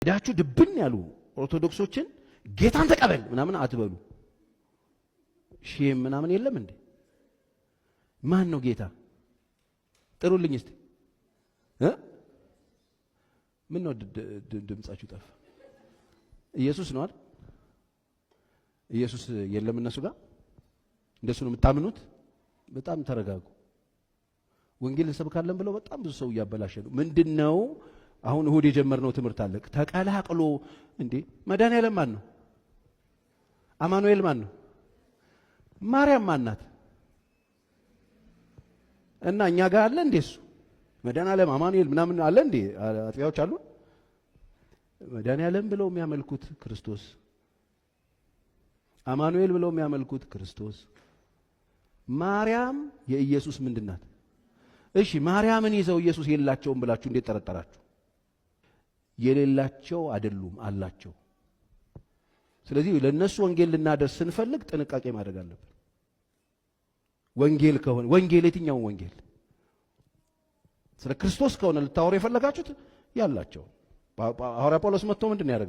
ሄዳችሁ ድብን ያሉ ኦርቶዶክሶችን ጌታን ተቀበል ምናምን አትበሉ። ሼም ምናምን የለም እንዴ? ማን ነው ጌታ? ጥሩልኝ እስቲ። ምን ነው ድምጻችሁ ጠፋ? ኢየሱስ ነው አይደል? ኢየሱስ የለም እነሱ ጋር። እንደሱ ነው የምታምኑት? በጣም ተረጋጉ። ወንጌል እንሰብካለን ብለው በጣም ብዙ ሰው እያበላሸ ነው። ምንድነው አሁን እሁድ የጀመርነው ትምህርት አለ። ተቀላቅሎ እንዴ መድኃኒዓለም ማን ነው? አማኑኤል ማን ነው? ማርያም ማን ናት? እና እኛ ጋር አለ እንዴ እሱ መድኃኒዓለም አማኑኤል ምናምን አለ እንዴ? አጥቢያዎች አሉ መድኃኒዓለም ብለው የሚያመልኩት ክርስቶስ፣ አማኑኤል ብለው የሚያመልኩት ክርስቶስ። ማርያም የኢየሱስ ምንድናት? እሺ ማርያምን ይዘው ኢየሱስ የላቸውም ብላችሁ እንዴት ጠረጠራችሁ? የሌላቸው አይደሉም አላቸው። ስለዚህ ለነሱ ወንጌል ልናደርስ ስንፈልግ ጥንቃቄ ማድረግ አለብን። ወንጌል ከሆነ ወንጌል የትኛው ወንጌል? ስለ ክርስቶስ ከሆነ ልታወሩ የፈለጋችሁት ያላቸው ሐዋርያ ጳውሎስ መጥቶ ምንድን ነው ያደረገው?